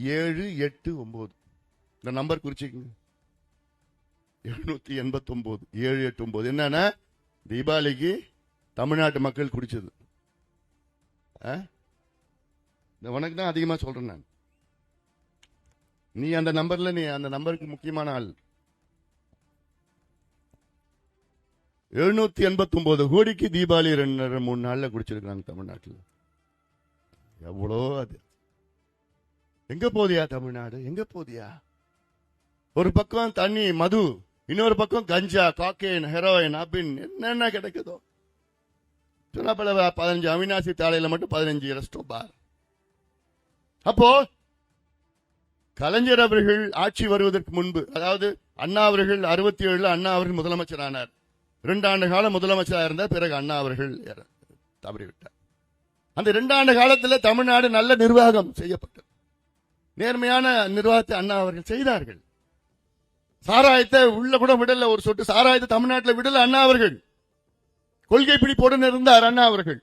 789. இந்த நம்பர் குறிச்சுக்கங்க. 789 789. என்னன்னா தீபாவளிக்கு தமிழ்நாட்டு மக்கள் குடிச்சது. உனக்கு தான் அதிகமா சொல்றேன் நான். நீ அந்த நம்பருக்கு முக்கியமான ஆள். 789 கோடிக்கு தீபாவளி 2-3 நாள்ல குடிச்சிருக்காங்க தமிழ்நாட்டில். எவ்வளோ அது? எங்க போதியா தமிழ்நாடு? எங்க போதியா? ஒரு பக்கம் தண்ணி மது, இன்னொரு பக்கம் கஞ்சா, காக்கேன், ஹெரோயின், அபின், என்னென்ன கிடைக்குதோ. சொன்னாப்பல 15 அவினாசி தாளையில மட்டும் 15 ரெஸ்டோ பார். அப்போ கலைஞர் அவர்கள் ஆட்சி வருவதற்கு முன்பு, அதாவது அண்ணா அவர்கள் 67 அண்ணா அவர்கள் முதலமைச்சர் ஆனார். 2 ஆண்டு காலம் முதலமைச்சராக இருந்தார். பிறகு அண்ணா அவர்கள் தவறிவிட்டார். அந்த 2 ஆண்டு காலத்தில் தமிழ்நாடு நல்ல நிர்வாகம் செய்யப்பட்டது. நேர்மையான நிர்வாகத்தை அண்ணா அவர்கள் செய்தார்கள். சாராயத்தை உள்ள கூட விடல, ஒரு சொட்டு சாராயத்தை தமிழ்நாட்டில் விடல அண்ணா அவர்கள். கொள்கை பிடிப்போடு இருந்தார் அண்ணா அவர்கள்.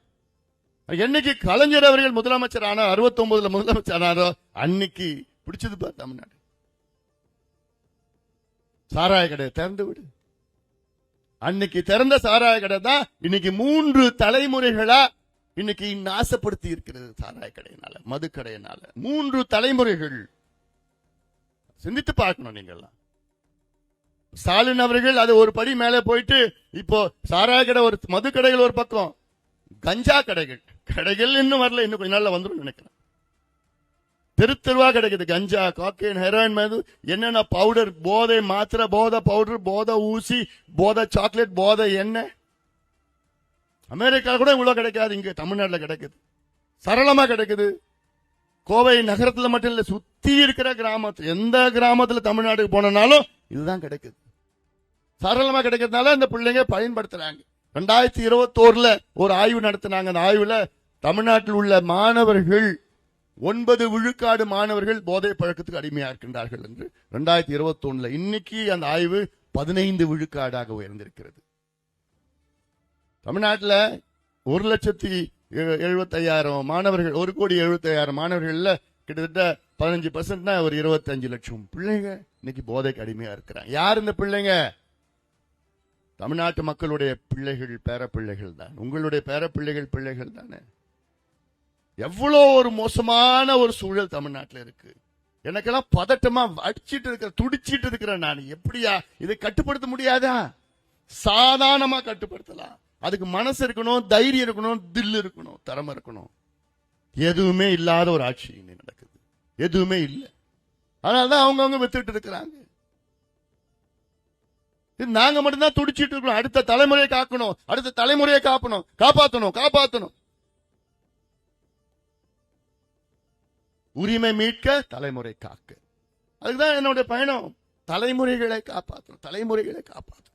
என்னைக்கு கலைஞர் அவர்கள் முதலமைச்சர் ஆனார், 69 முதலமைச்சர் ஆனாரோ, அன்னைக்கு பிடிச்சது பார் தமிழ்நாடு. சாராய கடையை திறந்து விடு. அன்னைக்கு திறந்த சாராய கடை தான் இன்னைக்கு 3 தலைமுறைகளா இன்னைக்கு நாசப்படுத்தி இருக்கிறது. சாராய கடையினால, மது கடையினால 3 தலைமுறைகள். சிந்தித்து பார்க்கணும் நீங்கெல்லாம். ஸ்டாலின் அவர்கள் அது ஒரு படி மேலே போயிட்டு இப்போ சாராய கடை, ஒரு மது கடைகள் ஒரு பக்கம், கஞ்சா கடைகள் இன்னும் வரல, இன்னும் கொஞ்ச நாள்ல வந்துடும் நினைக்கிறேன். தெருவா கிடைக்குது கஞ்சா, காக்கேன், ஹெரோயின், மது, என்னென்ன பவுடர், போதை மாத்திரை, போதை பவுடர், போதை ஊசி, போதை சாக்லேட், போதை எண்ணெய். அமெரிக்கா கூட இவ்வளவு கிடைக்காது, இங்க தமிழ்நாட்டில் கிடைக்குது, சரளமா கிடைக்குது. கோவை நகரத்துல மட்டும் இல்ல, சுத்தி இருக்கிற கிராமத்துல, எந்த கிராமத்துல தமிழ்நாட்டுக்கு போனாலும் இதுதான் கிடைக்குது. சரளமா கிடைக்கிறதுனால இந்த பிள்ளைங்க பயன்படுத்துறாங்க. 2021 ஒரு ஆய்வு நடத்தினாங்க. அந்த ஆய்வுல தமிழ்நாட்டில் உள்ள மாணவர்கள் 9 விழுக்காடு மாணவர்கள் போதை பழக்கத்துக்கு அடிமையா இருக்கின்றார்கள் என்று 2021. இன்னைக்கு அந்த ஆய்வு 15 விழுக்காடாக உயர்ந்திருக்கிறது. தமிழ்நாட்டில் 1,75,000 மாணவர்கள், 1,75,000 மாணவர்கள் கிட்டத்தட்ட 15% ஒரு 25 லட்சம் பிள்ளைங்க இன்னைக்கு போதைக்கு அடிமையா இருக்கிறாங்க. யார் இந்த பிள்ளைங்க? தமிழ்நாட்டு மக்களுடைய பிள்ளைகள், பேரப்பிள்ளைகள் தான். உங்களுடைய பேரப்பிள்ளைகள் தானே. எவ்வளோ ஒரு மோசமான ஒரு சூழல் தமிழ்நாட்டில் இருக்கு. எனக்கெல்லாம் பதட்டமா துடிச்சிட்டு இருக்கிறேன் நான். எப்படியா இதை கட்டுப்படுத்த முடியாதா? சாதாரணமா கட்டுப்படுத்தலாம். அதுக்கு மனசு இருக்கணும், தைரியம் இருக்கணும், தில் இருக்கணும், திறமை இருக்கணும். எதுவுமே இல்லாத ஒரு ஆட்சி நடக்குது. எதுவுமே இல்லை. அதனாலதான் அவங்க வித்துட்டு இருக்கிறாங்க. நாங்க மட்டும்தான் துடிச்சிட்டு இருக்கணும். அடுத்த தலைமுறையை காக்கணும், அடுத்த தலைமுறையை காப்பாற்றணும். உரிமை மீட்க, தலைமுறை காக்க. அதுதான் என்னுடைய பயணம். தலைமுறைகளை காப்பாற்றணும்.